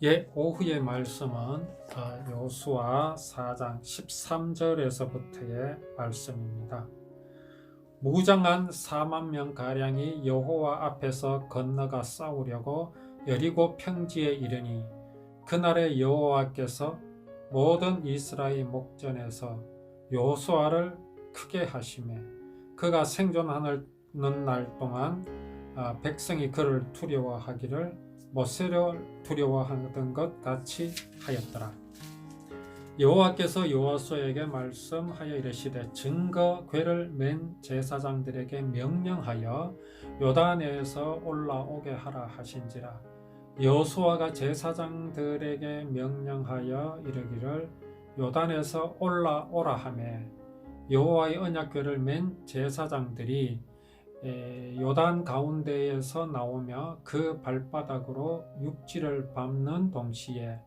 오후의 말씀은 여호수아 4장 13절에서부터의 말씀입니다. 무장한 4만 명 가량이 여호와 앞에서 건너가 싸우려고 여리고 평지에 이르니 그날에 여호와께서 모든 이스라엘 목전에서 여호수아를 크게 하시매 그가 생존하는 날 동안 백성이 그를 두려워하기를 모세를 두려워하던 것 같이 하였더라. 여호와께서 여호수아에게 말씀하여 이르시되 증거 궤를 맨 제사장들에게 명령하여 요단에서 올라오게 하라 하신지라. 여호수아가 제사장들에게 명령하여 이르기를 요단에서 올라오라 하매 여호와의 언약궤를 맨 제사장들이 요단 가운데에서 나오며 그 발바닥으로 육지를 밟는 동시에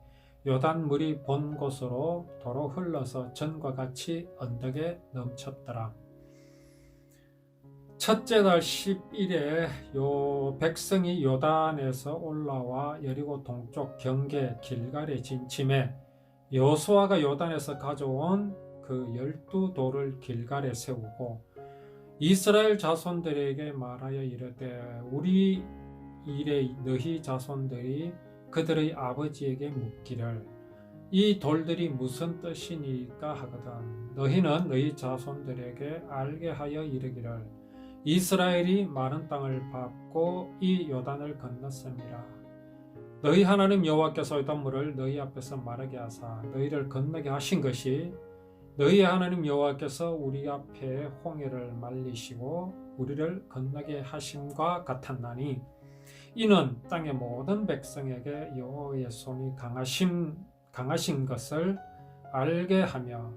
요단 물이 본 곳으로 도로 흘러서 전과 같이 언덕에 넘쳤더라. 첫째 달 10일에 백성이 요단에서 올라와 여리고 동쪽 경계 길갈에 진침해 여호수아가 요단에서 가져온 그 12돌을 길갈에 세우고 이스라엘 자손들에게 말하여 이르되 우리 일에 너희 자손들이 그들의 아버지에게 묻기를 이 돌들이 무슨 뜻이니까 하거든. 너희는 너희 자손들에게 알게 하여 이르기를 이스라엘이 마른 땅을 밟고 이 요단을 건넜음이라. 너희 하나님 여호와께서 요단 물을 너희 앞에서 마르게 하사 너희를 건너게 하신 것이 너희 하나님 여호와께서 우리 앞에 홍해를 말리시고 우리를 건너게 하심과 같았나니 이는 땅의 모든 백성에게 여호와의 손이 강하신 것을 알게 하며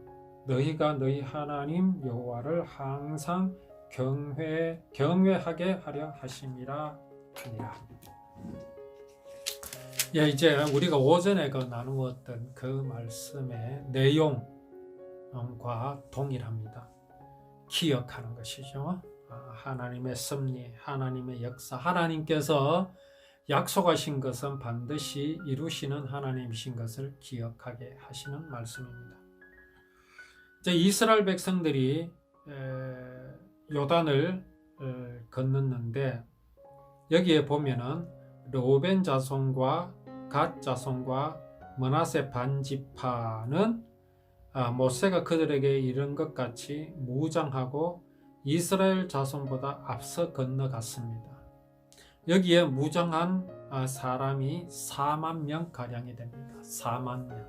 너희가 너희 하나님 여호와를 항상 경외하게 하려 하심이라 하니라. 이제 우리가 오전에 나누었던 그 말씀의 내용 과 동일합니다. 기억하는 것이죠. 하나님의 섭리, 하나님의 역사, 하나님께서 약속하신 것은 반드시 이루시는 하나님이신 것을 기억하게 하시는 말씀입니다. 이스라엘 백성들이 요단을 건넜는데 여기에 보면은 르우벤 자손과 갓 자손과 므낫세 반지파는 모세가 그들에게 이른 것 같이 무장하고 이스라엘 자손보다 앞서 건너갔습니다. 여기에 무장한 사람이 4만 명 가량이 됩니다. 4만 명.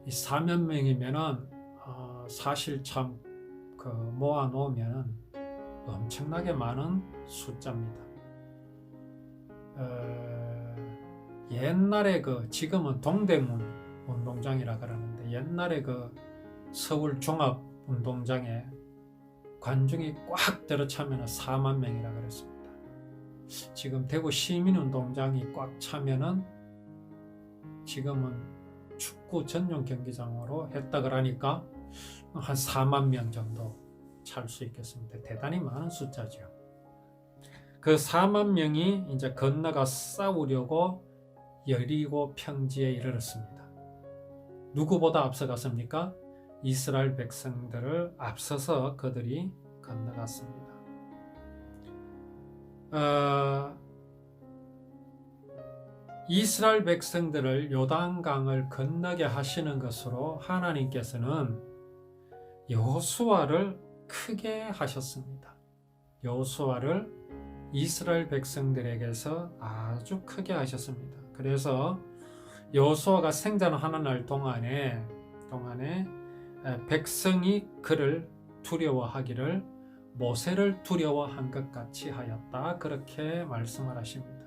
이 4만 명이면은 사실 참 모아 놓으면 엄청나게 많은 숫자입니다. 옛날에 지금은 동대문 운동장이라 그러는데 옛날에 서울 종합운동장에 관중이 꽉 들어차면 4만 명이라 그랬습니다. 지금 대구 시민운동장이 꽉 차면은 지금은 축구 전용 경기장으로 했다 그러니까 한 4만 명 정도 찰 수 있겠습니다. 대단히 많은 숫자죠. 그 4만 명이 이제 건너가 싸우려고 여리고 평지에 이르렀습니다. 누구보다 앞서갔습니까? 이스라엘 백성들을 앞서서 그들이 건너갔습니다. 이스라엘 백성들을 요단강을 건너게 하시는 것으로 하나님께서는 여호수아를 크게 하셨습니다. 여호수아를 이스라엘 백성들에게서 아주 크게 하셨습니다. 그래서 여호수아가 생존하는 날 동안에 백성이 그를 두려워하기를 모세를 두려워한 것 같이 하였다. 그렇게 말씀을 하십니다.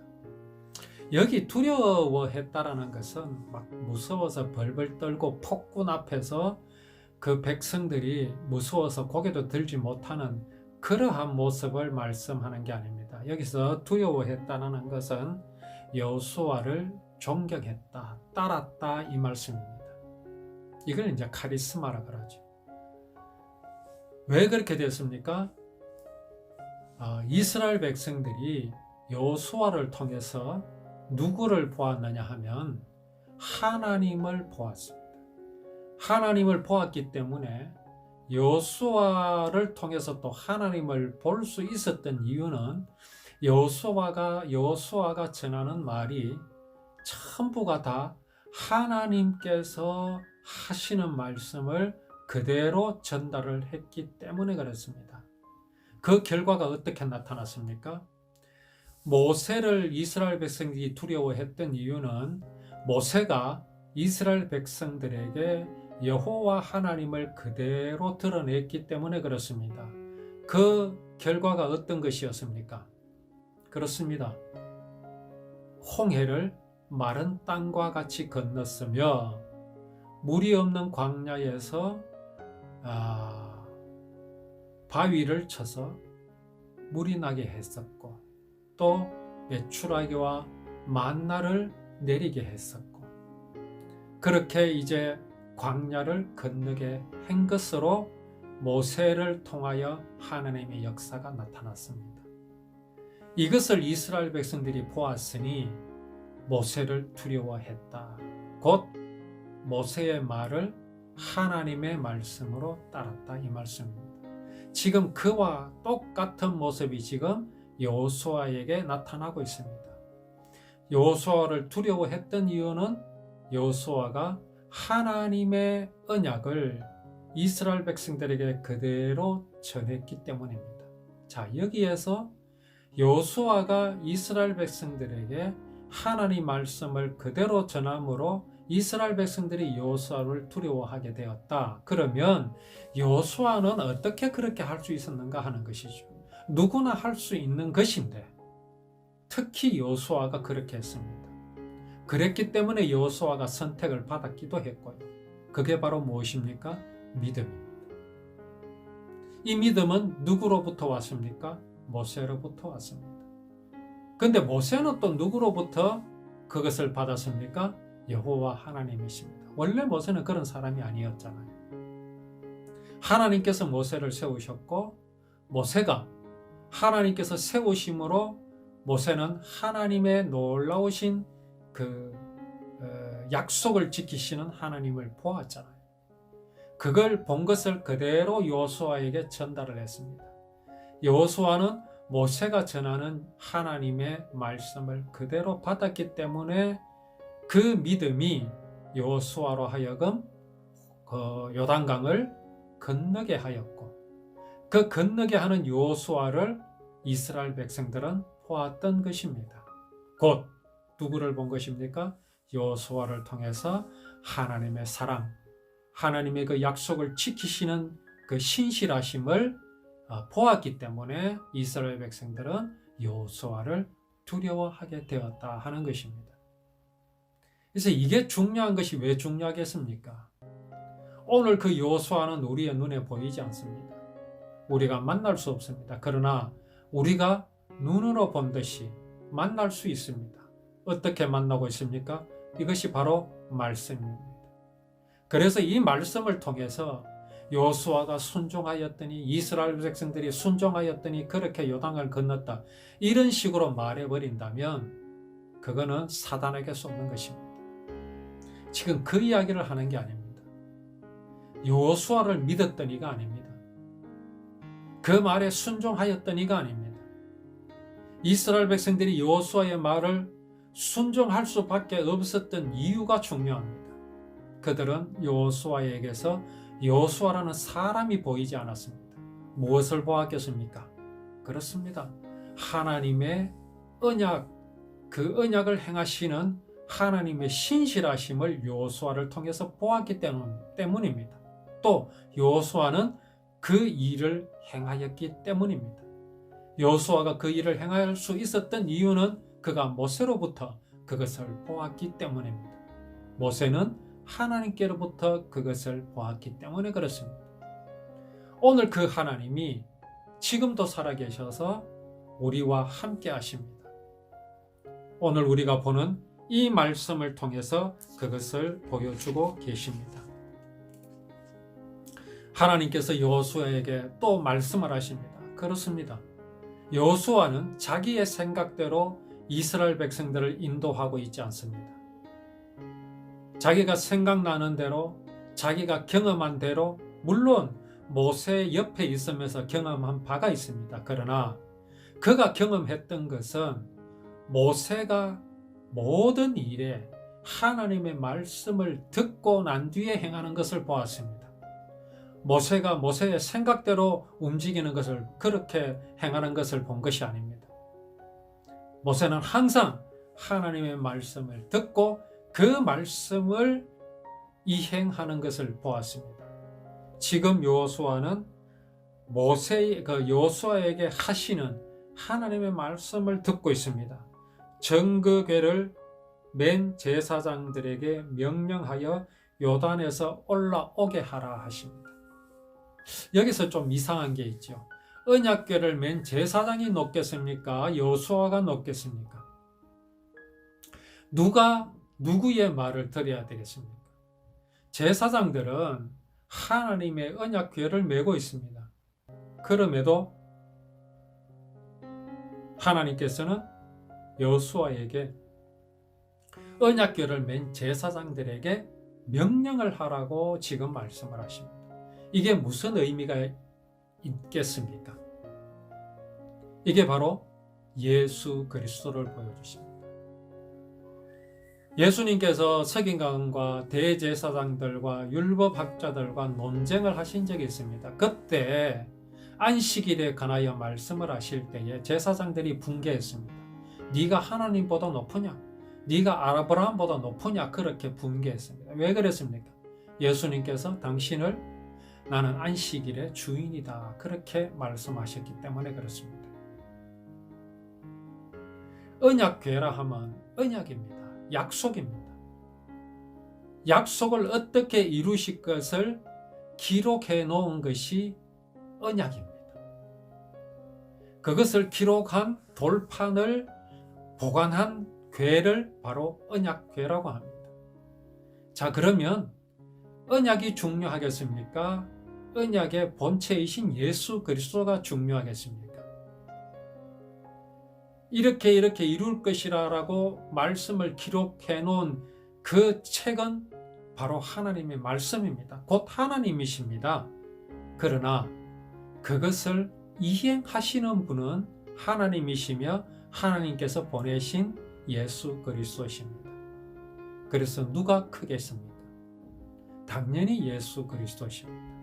여기 두려워했다라는 것은 막 무서워서 벌벌 떨고 폭군 앞에서 그 백성들이 무서워서 고개도 들지 못하는 그러한 모습을 말씀하는 게 아닙니다. 여기서 두려워했다는 것은 여호수아를 존경했다, 따랐다 이 말씀입니다. 이걸 이제 카리스마라 그러죠. 왜 그렇게 됐습니까? 이스라엘 백성들이 여호수아를 통해서 누구를 보았느냐 하면 하나님을 보았습니다. 하나님을 보았기 때문에 여호수아를 통해서 또 하나님을 볼 수 있었던 이유는 여호수아가 전하는 말이 전부가 다 하나님께서 하시는 말씀을 그대로 전달을 했기 때문에 그렇습니다. 그 결과가 어떻게 나타났습니까? 모세를 이스라엘 백성들이 두려워했던 이유는 모세가 이스라엘 백성들에게 여호와 하나님을 그대로 드러냈기 때문에 그렇습니다. 그 결과가 어떤 것이었습니까? 그렇습니다. 홍해를 마른 땅과 같이 건넜으며 물이 없는 광야에서 바위를 쳐서 물이 나게 했었고, 또 메추라기와 만나를 내리게 했었고, 그렇게 이제 광야를 건너게 한 것으로 모세를 통하여 하나님의 역사가 나타났습니다. 이것을 이스라엘 백성들이 보았으니 모세를 두려워했다. 곧 모세의 말을 하나님의 말씀으로 따랐다, 이 말씀입니다. 지금 그와 똑같은 모습이 지금 여호수아에게 나타나고 있습니다. 여호수아를 두려워했던 이유는 여호수아가 하나님의 언약을 이스라엘 백성들에게 그대로 전했기 때문입니다. 자, 여기에서 여호수아가 이스라엘 백성들에게 하나님 말씀을 그대로 전함으로 이스라엘 백성들이 여호수아를 두려워하게 되었다. 그러면 여호수아는 어떻게 그렇게 할 수 있었는가 하는 것이죠. 누구나 할 수 있는 것인데 특히 여호수아가 그렇게 했습니다. 그랬기 때문에 여호수아가 선택을 받았기도 했고요. 그게 바로 무엇입니까? 믿음입니다. 이 믿음은 누구로부터 왔습니까? 모세로부터 왔습니다. 근데 모세는 또 누구로부터 그것을 받았습니까? 여호와 하나님이십니다. 원래 모세는 그런 사람이 아니었잖아요. 하나님께서 모세를 세우셨고, 모세가 하나님께서 세우심으로 모세는 하나님의 놀라우신 그 약속을 지키시는 하나님을 보았잖아요. 그걸 본 것을 그대로 여호수아에게 전달을 했습니다. 여호수아는 모세가 전하는 하나님의 말씀을 그대로 받았기 때문에 그 믿음이 여호수아로 하여금 요단강을 건너게 하였고, 그 건너게 하는 여호수아를 이스라엘 백성들은 보았던 것입니다. 곧 누구를 본 것입니까? 여호수아를 통해서 하나님의 사랑, 하나님의 그 약속을 지키시는 그 신실하심을 보았기 때문에 이스라엘 백성들은 여호수아를 두려워하게 되었다 하는 것입니다. 그래서 이게 중요한 것이 왜 중요하겠습니까? 오늘 그 여호수아는 우리의 눈에 보이지 않습니다. 우리가 만날 수 없습니다. 그러나 우리가 눈으로 본 듯이 만날 수 있습니다. 어떻게 만나고 있습니까? 이것이 바로 말씀입니다. 그래서 이 말씀을 통해서 여호수아가 순종하였더니, 이스라엘 백성들이 순종하였더니 그렇게 요단을 건넜다, 이런 식으로 말해버린다면 그거는 사단에게 쏟는 것입니다. 지금 그 이야기를 하는 게 아닙니다. 여호수아를 믿었더니가 아닙니다. 그 말에 순종하였더니가 아닙니다. 이스라엘 백성들이 여호수아의 말을 순종할 수밖에 없었던 이유가 중요합니다. 그들은 여호수아에게서 여호수아라는 사람이 보이지 않았습니다. 무엇을 보았겠습니까? 그렇습니다. 하나님의 언약, 그 언약을 행하시는 하나님의 신실하심을 여호수아를 통해서 보았기 때문입니다. 또 여호수아는 그 일을 행하였기 때문입니다. 여호수아가 그 일을 행할 수 있었던 이유는 그가 모세로부터 그것을 보았기 때문입니다. 모세는 하나님께로부터 그것을 보았기 때문에 그렇습니다. 오늘 그 하나님이 지금도 살아계셔서 우리와 함께 하십니다. 오늘 우리가 보는 이 말씀을 통해서 그것을 보여주고 계십니다. 하나님께서 여호수아에게 또 말씀을 하십니다. 그렇습니다. 여호수아는 자기의 생각대로 이스라엘 백성들을 인도하고 있지 않습니다. 자기가 생각나는 대로, 자기가 경험한 대로, 물론 모세 옆에 있으면서 경험한 바가 있습니다. 그러나 그가 경험했던 것은 모세가 모든 일에 하나님의 말씀을 듣고 난 뒤에 행하는 것을 보았습니다. 모세가 모세의 생각대로 움직이는 것을, 그렇게 행하는 것을 본 것이 아닙니다. 모세는 항상 하나님의 말씀을 듣고 그 말씀을 이행하는 것을 보았습니다. 지금 여호수아는 여호수아에게 하시는 하나님의 말씀을 듣고 있습니다. 정거궤를 맨 제사장들에게 명령하여 요단에서 올라오게 하라 하십니다. 여기서 좀 이상한 게 있죠. 언약궤를 맨 제사장이 놓겠습니까? 여호수아가 놓겠습니까? 누가 누구의 말을 들어야 되겠습니까? 제사장들은 하나님의 언약궤를 메고 있습니다. 그럼에도 하나님께서는 여호수아에게 언약궤를 맨 제사장들에게 명령을 하라고 지금 말씀을 하십니다. 이게 무슨 의미가 있겠습니까? 이게 바로 예수 그리스도를 보여주십니다. 예수님께서 서기관과 대제사장들과 율법학자들과 논쟁을 하신 적이 있습니다. 그때 안식일에 관하여 말씀을 하실 때에 제사장들이 분개했습니다. 네가 하나님보다 높으냐? 네가 아브라함보다 높으냐? 그렇게 분개했습니다. 왜 그랬습니까? 예수님께서 당신을 나는 안식일의 주인이다, 그렇게 말씀하셨기 때문에 그렇습니다. 언약궤라 하면 언약입니다. 약속입니다. 약속을 어떻게 이루실 것을 기록해 놓은 것이 언약입니다. 그것을 기록한 돌판을 보관한 궤를 바로 언약궤라고 합니다. 자, 그러면 언약이 중요하겠습니까? 언약의 본체이신 예수 그리스도가 중요하겠습니까? 이렇게 이룰 것이라고 말씀을 기록해 놓은 그 책은 바로 하나님의 말씀입니다. 곧 하나님이십니다. 그러나 그것을 이행하시는 분은 하나님이시며 하나님께서 보내신 예수 그리스도십니다. 그래서 누가 크겠습니까? 당연히 예수 그리스도십니다.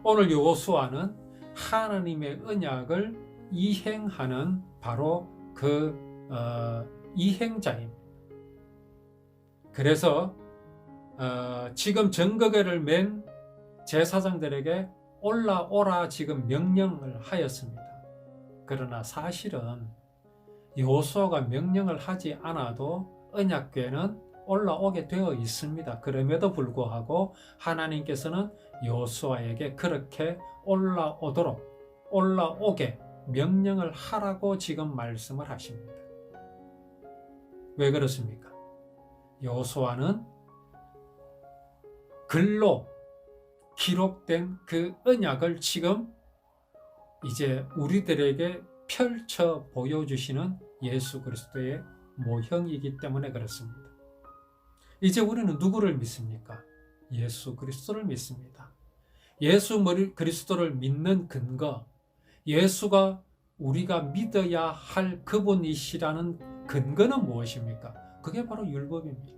오늘 여호수아는 하나님의 언약을 이행하는 바로 그 이행자입니다. 그래서 지금 정거궤를 맨 제사장들에게 올라오라 지금 명령을 하였습니다. 그러나 사실은 여호수아가 명령을 하지 않아도 언약궤는 올라오게 되어 있습니다. 그럼에도 불구하고 하나님께서는 여호수아에게 그렇게 올라오게 명령을 하라고 지금 말씀을 하십니다. 왜 그렇습니까? 여호수아는 글로 기록된 그 언약을 지금 이제 우리들에게 펼쳐 보여주시는 예수 그리스도의 모형이기 때문에 그렇습니다. 이제 우리는 누구를 믿습니까? 예수 그리스도를 믿습니다. 예수 그리스도를 믿는 근거, 예수가 우리가 믿어야 할 그분이시라는 근거는 무엇입니까? 그게 바로 율법입니다.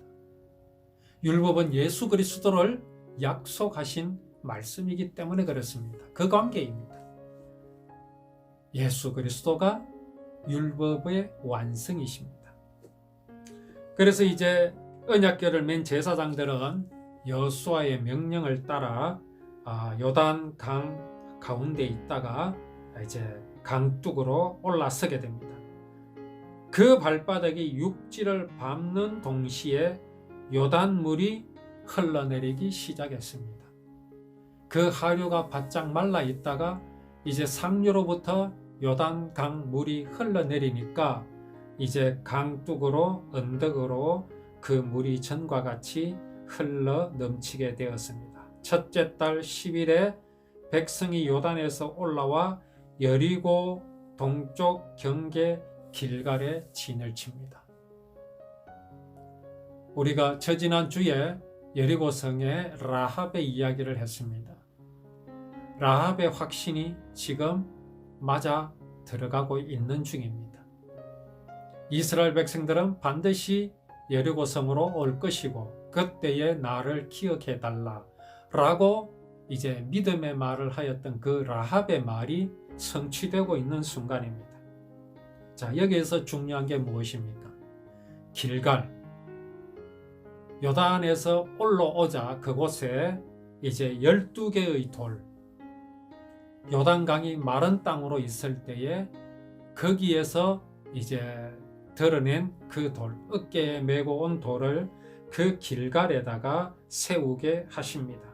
율법은 예수 그리스도를 약속하신 말씀이기 때문에 그렇습니다. 그 관계입니다. 예수 그리스도가 율법의 완성이십니다. 그래서 이제 언약궤를 맨 제사장들은 여호수아의 명령을 따라 요단 강 가운데 있다가 이제 강둑으로 올라서게 됩니다. 그 발바닥이 육지를 밟는 동시에 요단물이 흘러내리기 시작했습니다. 그 하류가 바짝 말라 있다가 이제 상류로부터 요단강 물이 흘러내리니까 이제 강둑으로 언덕으로 그 물이 전과 같이 흘러 넘치게 되었습니다. 첫째 달 10일에 백성이 요단에서 올라와 여리고 동쪽 경계 길갈에 진을 칩니다. 우리가 저지난 주에 여리고성의 라합의 이야기를 했습니다. 라합의 확신이 지금 맞아 들어가고 있는 중입니다. 이스라엘 백성들은 반드시 여리고성으로 올 것이고 그때의 나를 기억해 달라 라고 이제 믿음의 말을 하였던 그 라합의 말이 성취되고 있는 순간입니다. 자, 여기에서 중요한 게 무엇입니까? 길갈, 요단에서 올라오자 그곳에 이제 12개의 돌, 요단강이 마른 땅으로 있을 때에 거기에서 이제 드러낸 그 돌, 어깨에 메고 온 돌을 그 길갈에다가 세우게 하십니다.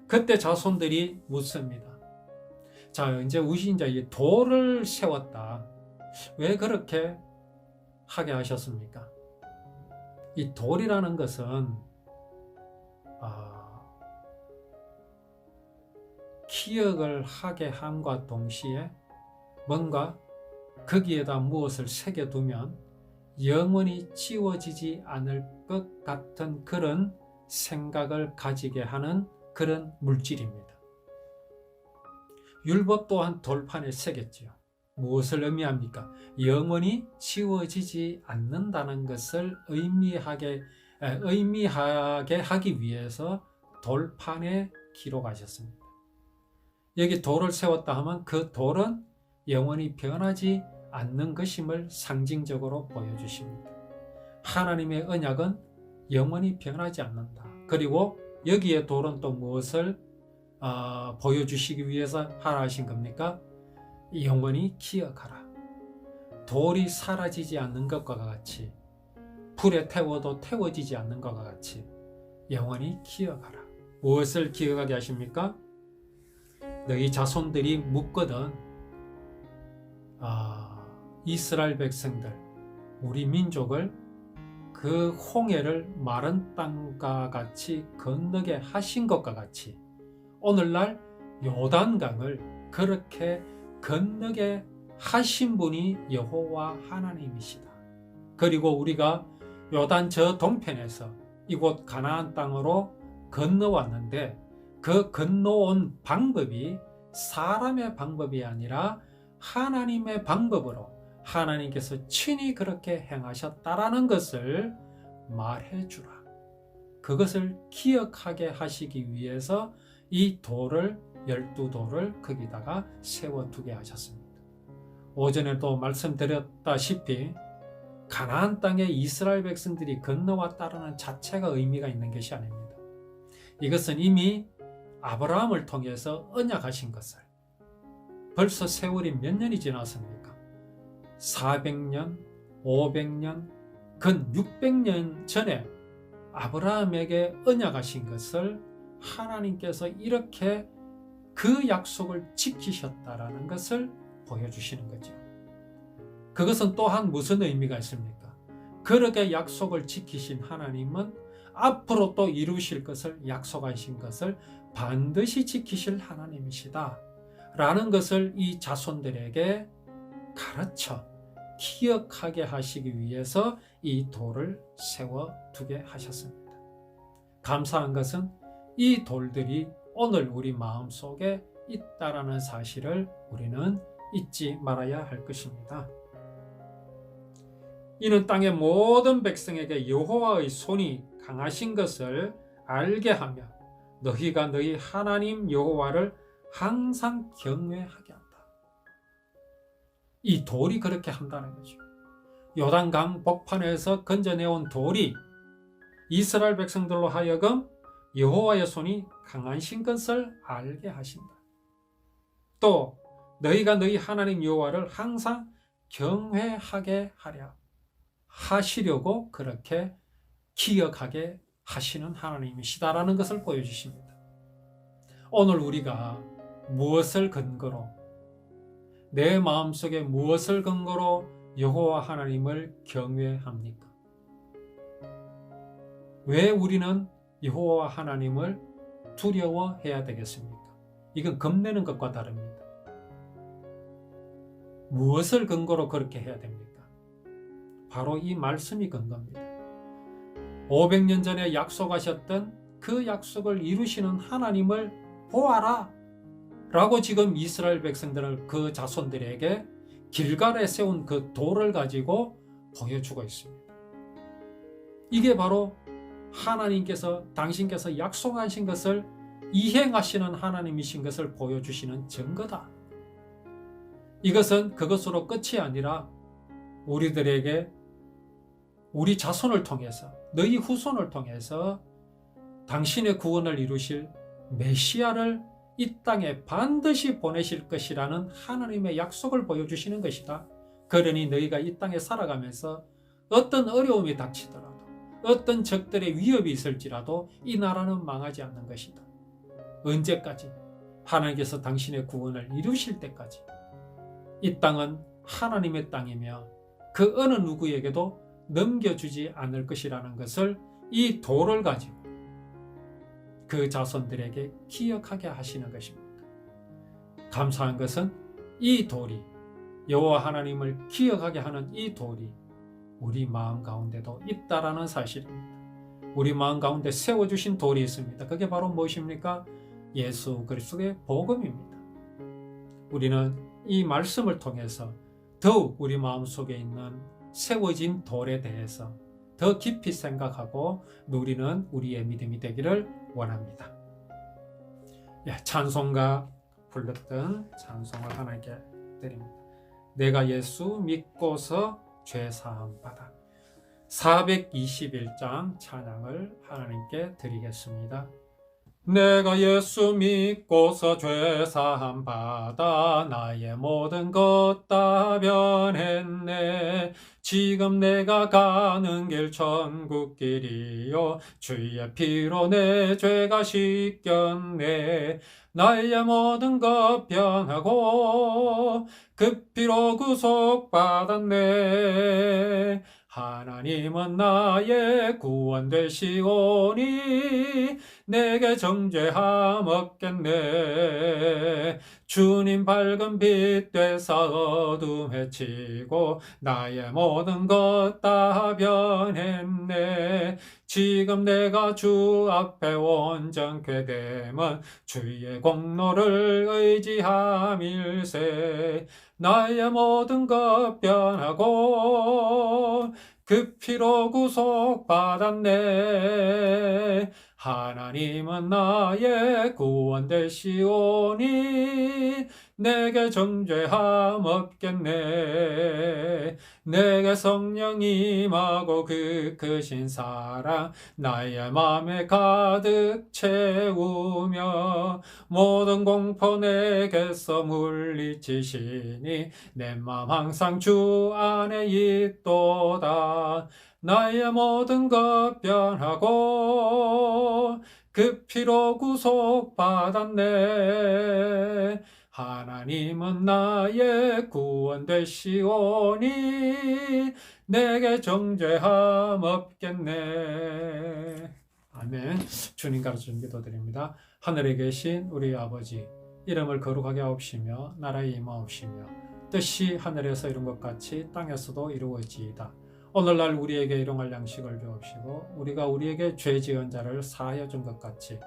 그때 자손들이 묻습니다. 자, 이제 우신자 이 돌을 세웠다. 왜 그렇게 하게 하셨습니까? 이 돌이라는 것은 기억을 하게 함과 동시에 뭔가 거기에다 무엇을 새겨두면 영원히 지워지지 않을 것 같은 그런 생각을 가지게 하는 그런 물질입니다. 율법 또한 돌판에 새겼지요. 무엇을 의미합니까? 영원히 지워지지 않는다는 것을 의미하게 하기 위해서 돌판에 기록하셨습니다. 여기 돌을 세웠다 하면 그 돌은 영원히 변하지 않는 것임을 상징적으로 보여주십니다. 하나님의 언약은 영원히 변하지 않는다. 그리고 여기에 돌은 또 무엇을 보여주시기 위해서 하라 하신 겁니까? 영원히 기억하라. 돌이 사라지지 않는 것과 같이 불에 태워도 태워지지 않는 것과 같이 영원히 기억하라. 무엇을 기억하게 하십니까? 너희 자손들이 묻거든 이스라엘 백성들, 우리 민족을 그 홍해를 마른 땅과 같이 건너게 하신 것과 같이 오늘날 요단강을 그렇게 건너게 하신 분이 여호와 하나님이시다. 그리고 우리가 요단 저 동편에서 이곳 가나안 땅으로 건너왔는데 그 건너온 방법이 사람의 방법이 아니라 하나님의 방법으로 하나님께서 친히 그렇게 행하셨다라는 것을 말해주라. 그것을 기억하게 하시기 위해서 이 돌을 12돌을 거기다가 세워두게 하셨습니다. 오전에도 말씀드렸다시피 가나안 땅에 이스라엘 백성들이 건너왔다는 자체가 의미가 있는 것이 아닙니다. 이것은 이미 아브라함을 통해서 언약하신 것을 벌써 세월이 몇 년이 지났습니까? 400년, 500년, 근 600년 전에 아브라함에게 언약하신 것을 하나님께서 이렇게 그 약속을 지키셨다라는 것을 보여주시는 거죠. 그것은 또한 무슨 의미가 있습니까? 그렇게 약속을 지키신 하나님은 앞으로 또 이루실 것을 약속하신 것을 반드시 지키실 하나님이시다 라는 것을 이 자손들에게 가르쳐 기억하게 하시기 위해서 이 돌을 세워두게 하셨습니다. 감사한 것은 이 돌들이 오늘 우리 마음속에 있다라는 사실을 우리는 잊지 말아야 할 것입니다. 이는 땅의 모든 백성에게 여호와의 손이 강하신 것을 알게 하며 너희가 너희 하나님 여호와를 항상 경외하게 한다. 이 돌이 그렇게 한다는 거죠. 요단강 복판에서 건져내온 돌이 이스라엘 백성들로 하여금 여호와의 손이 강하신 것을 알게 하신다. 또 너희가 너희 하나님 여호와를 항상 경외하게 하시려고 그렇게 기억하게 하시는 하나님이시다라는 것을 보여주십니다. 오늘 우리가 무엇을 근거로, 내 마음속에 무엇을 근거로 여호와 하나님을 경외합니까? 왜 우리는 여호와 하나님을 두려워해야 되겠습니까? 이건 겁내는 것과 다릅니다. 무엇을 근거로 그렇게 해야 됩니까? 바로 이 말씀이 근거입니다. 500년 전에 약속하셨던 그 약속을 이루시는 하나님을 보아라 라고 지금 이스라엘 백성들을 그 자손들에게 길갈에 세운 그 돌을 가지고 보여주고 있습니다. 이게 바로 하나님께서 당신께서 약속하신 것을 이행하시는 하나님이신 것을 보여주시는 증거다. 이것은 그것으로 끝이 아니라 우리들에게 우리 자손을 통해서 너희 후손을 통해서 당신의 구원을 이루실 메시아를 이 땅에 반드시 보내실 것이라는 하나님의 약속을 보여주시는 것이다. 그러니 너희가 이 땅에 살아가면서 어떤 어려움이 닥치더라도 어떤 적들의 위협이 있을지라도 이 나라는 망하지 않는 것이다. 언제까지? 하나님께서 당신의 구원을 이루실 때까지. 이 땅은 하나님의 땅이며 그 어느 누구에게도 넘겨주지 않을 것이라는 것을 이 돌을 가지고 그 자손들에게 기억하게 하시는 것입니다. 감사한 것은 이 돌이, 여호와 하나님을 기억하게 하는 이 돌이 우리 마음 가운데도 있다라는 사실입니다. 우리 마음 가운데 세워주신 돌이 있습니다. 그게 바로 무엇입니까? 예수 그리스도의 복음입니다. 우리는 이 말씀을 통해서 더욱 우리 마음속에 있는 세워진 돌에 대해서 더 깊이 생각하고 누리는 우리의 믿음이 되기를 원합니다. 찬송가 불렀던 찬송을 하나님께 드립니다. 내가 예수 믿고서 죄사함 받아. 421장 찬양을 하나님께 드리겠습니다. 내가 예수 믿고서 죄사함 받아 나의 모든 것 다 변했네. 지금 내가 가는 길 천국 길이요 주의 피로 내 죄가 씻겼네. 나의 모든 것 변하고 그 피로 구속받았네. 하나님은 나의 구원 되시오니 내게 정죄함 없겠네. 주님 밝은 빛 되사 어둠 헤치고 나의 모든 것 다 변했네. 지금 내가 주 앞에 온전케 됨은 주의 공로를 의지함일세. 나의 모든 것 변하고 그 피로 구속받았네. 하나님은 나의 구원 되시오니 내게 정죄함 없겠네. 내게 성령 임하고 그 크신 사랑 나의 맘에 가득 채우며 모든 공포 내게서 물리치시니 내 맘 항상 주 안에 있도다. 나의 모든 것 변하고 그 피로 구속받았네. 하나님은 나의 구원 되시오니 내게 정죄함 없겠네. 아멘. 주님 가르쳐 기도드립니다. 하늘에 계신 우리 아버지, 이름을 거룩하게 하옵시며 나라에 임하옵시며 뜻이 하늘에서 이룬 것 같이 땅에서도 이루어지이다. 오늘날 우리에게 일용할 양식을 주옵시고 우리가 우리에게 죄 지은 자를 사하여 준 것 같이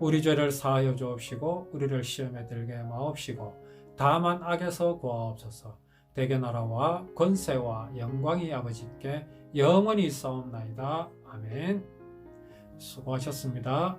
우리 죄를 사하여 주옵시고 우리를 시험에 들게 마옵시고 다만 악에서 구하옵소서. 대개 나라와 권세와 영광이 아버지께 영원히 있사옵나이다. 아멘. 수고하셨습니다.